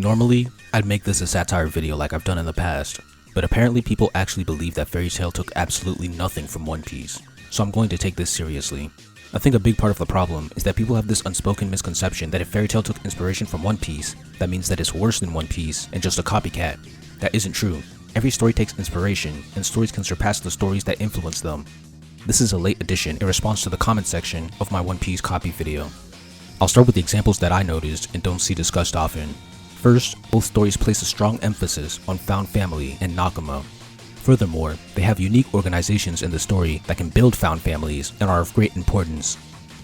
Normally, I'd make this a satire video like I've done in the past, but apparently people actually believe that Fairy Tail took absolutely nothing from One Piece, so I'm going to take this seriously. I think a big part of the problem is that people have this unspoken misconception that if Fairy Tail took inspiration from One Piece, that means that it's worse than One Piece and just a copycat. That isn't true. Every story takes inspiration, and stories can surpass the stories that influence them. This is a late addition in response to the comment section of my One Piece copy video. I'll start with the examples that I noticed and don't see discussed often. First, both stories place a strong emphasis on found family and Nakama. Furthermore, they have unique organizations in the story that can build found families and are of great importance.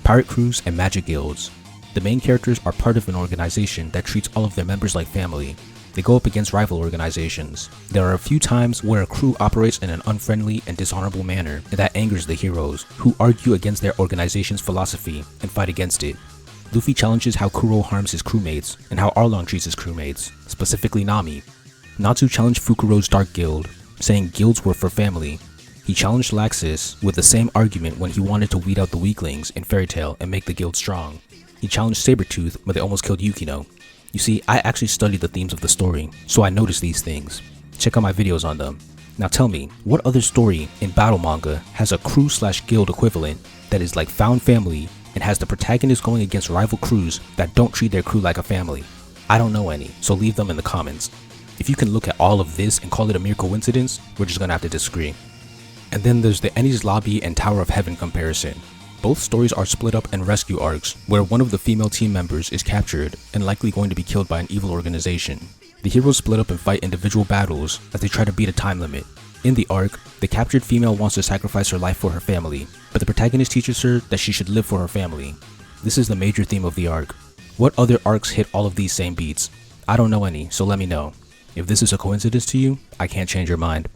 Pirate crews and magic guilds. The main characters are part of an organization that treats all of their members like family. They go up against rival organizations. There are a few times where a crew operates in an unfriendly and dishonorable manner, and that angers the heroes, who argue against their organization's philosophy and fight against it. Luffy challenges how Kuro harms his crewmates and how Arlong treats his crewmates, specifically Nami. Natsu challenged Fukuro's Dark Guild, saying guilds were for family. He challenged Laxus with the same argument when he wanted to weed out the weaklings in Fairy Tail and make the guild strong. He challenged Sabretooth when they almost killed Yukino. You see, I actually studied the themes of the story, so I noticed these things. Check out my videos on them. Now tell me, what other story in battle manga has a crew/guild equivalent that is like found family and has the protagonist going against rival crews that don't treat their crew like a family? I don't know any, so leave them in the comments. If you can look at all of this and call it a mere coincidence, we're just gonna have to disagree. And then there's the Enies Lobby and Tower of Heaven comparison. Both stories are split up in rescue arcs, where one of the female team members is captured and likely going to be killed by an evil organization. The heroes split up and fight individual battles as they try to beat a time limit. In the arc, the captured female wants to sacrifice her life for her family, but the protagonist teaches her that she should live for her family. This is the major theme of the arc. What other arcs hit all of these same beats? I don't know any, so let me know. If this is a coincidence to you, I can't change your mind.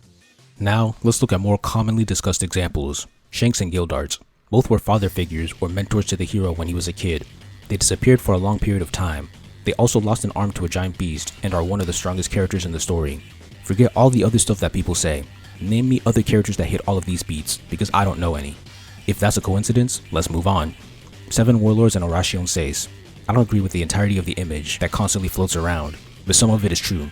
Now, let's look at more commonly discussed examples. Shanks and Gildarts. Both were father figures or mentors to the hero when he was a kid. They disappeared for a long period of time. They also lost an arm to a giant beast and are one of the strongest characters in the story. Forget all the other stuff that people say. Name me other characters that hit all of these beats, because I don't know any. If that's a coincidence, let's move on. 7 Warlords and Oracion Seis. I don't agree with the entirety of the image that constantly floats around, but some of it is true.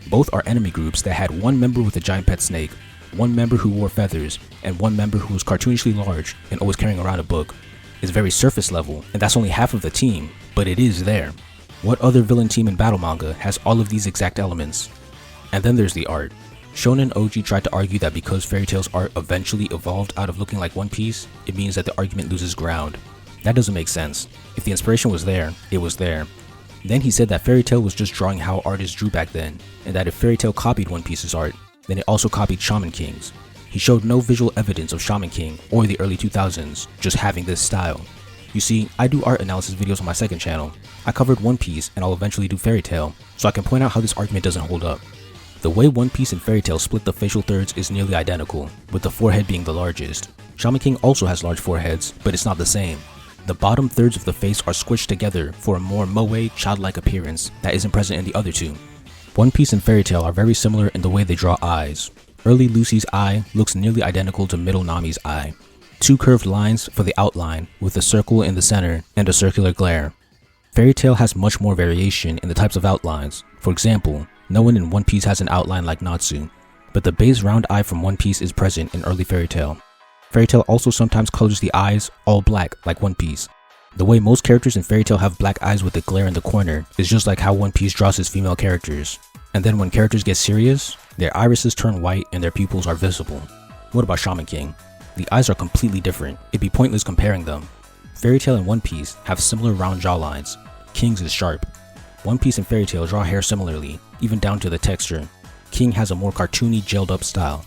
Both are enemy groups that had one member with a giant pet snake, one member who wore feathers, and one member who was cartoonishly large and always carrying around a book. It's very surface level, and that's only half of the team, but it is there. What other villain team in battle manga has all of these exact elements? And then there's the art. Shonen OG tried to argue that because Fairy Tail's art eventually evolved out of looking like One Piece, it means that the argument loses ground. That doesn't make sense. If the inspiration was there, it was there. Then he said that Fairy Tail was just drawing how artists drew back then, and that if Fairy Tail copied One Piece's art, then it also copied Shaman King's. He showed no visual evidence of Shaman King or the early 2000s just having this style. You see, I do art analysis videos on my second channel. I covered One Piece and I'll eventually do Fairy Tail, so I can point out how this argument doesn't hold up. The way One Piece and Fairy Tail split the facial thirds is nearly identical, with the forehead being the largest. Shaman King also has large foreheads, but it's not the same. The bottom thirds of the face are squished together for a more moe, childlike appearance that isn't present in the other two. One Piece and Fairy Tail are very similar in the way they draw eyes. Early Lucy's eye looks nearly identical to middle Nami's eye. 2 curved lines for the outline with a circle in the center and a circular glare. Fairy Tail has much more variation in the types of outlines. For example, no one in One Piece has an outline like Natsu, but the base round eye from One Piece is present in early Fairy Tail. Fairy Tail also sometimes colors the eyes all black like One Piece. The way most characters in Fairy Tail have black eyes with a glare in the corner is just like how One Piece draws his female characters. And then when characters get serious, their irises turn white and their pupils are visible. What about Shaman King? The eyes are completely different. It'd be pointless comparing them. Fairy Tail and One Piece have similar round jawlines. King's is sharp. One Piece and Fairy Tail draw hair similarly, even down to the texture. King has a more cartoony, gelled up style.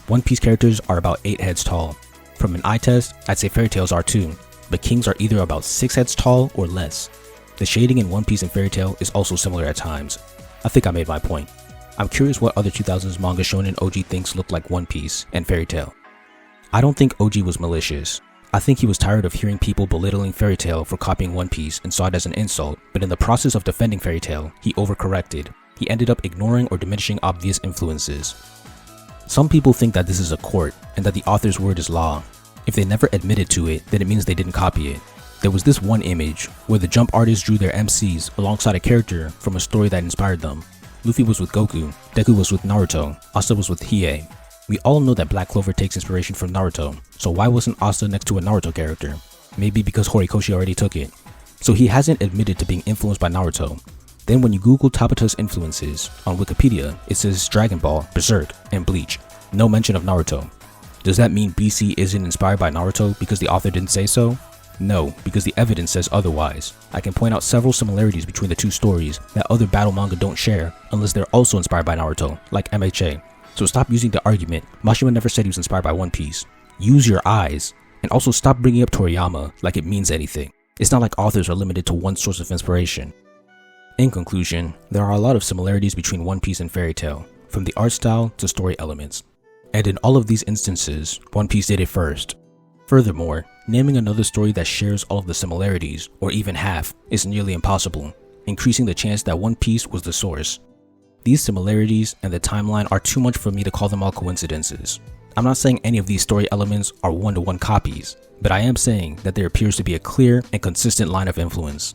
One Piece characters are about 8 heads tall. From an eye test, I'd say Fairy Tails are too, but King's are either about 6 heads tall or less. The shading in One Piece and Fairy Tail is also similar at times. I think I made my point. I'm curious what other 2000s manga shonen OG thinks look like One Piece and Fairy Tail. I don't think OG was malicious. I think he was tired of hearing people belittling Fairy Tail for copying One Piece and saw it as an insult, but in the process of defending Fairy Tail, he overcorrected. He ended up ignoring or diminishing obvious influences. Some people think that this is a court and that the author's word is law. If they never admitted to it, then it means they didn't copy it. There was this one image where the Jump artists drew their MCs alongside a character from a story that inspired them. Luffy was with Goku, Deku was with Naruto, Asta was with Hiei. We all know that Black Clover takes inspiration from Naruto, so why wasn't Asta next to a Naruto character? Maybe because Horikoshi already took it. So he hasn't admitted to being influenced by Naruto. Then when you Google Tabata's influences, on Wikipedia it says Dragon Ball, Berserk, and Bleach. No mention of Naruto. Does that mean BC isn't inspired by Naruto because the author didn't say so? No, because the evidence says otherwise. I can point out several similarities between the two stories that other battle manga don't share unless they're also inspired by Naruto, like MHA. So stop using the argument, Mashima never said he was inspired by One Piece. Use your eyes, and also stop bringing up Toriyama like it means anything. It's not like authors are limited to one source of inspiration. In conclusion, there are a lot of similarities between One Piece and Fairy Tail, from the art style to story elements. And in all of these instances, One Piece did it first. Furthermore, naming another story that shares all of the similarities, or even half, is nearly impossible, increasing the chance that One Piece was the source. These similarities and the timeline are too much for me to call them all coincidences. I'm not saying any of these story elements are one-to-one copies, but I am saying that there appears to be a clear and consistent line of influence.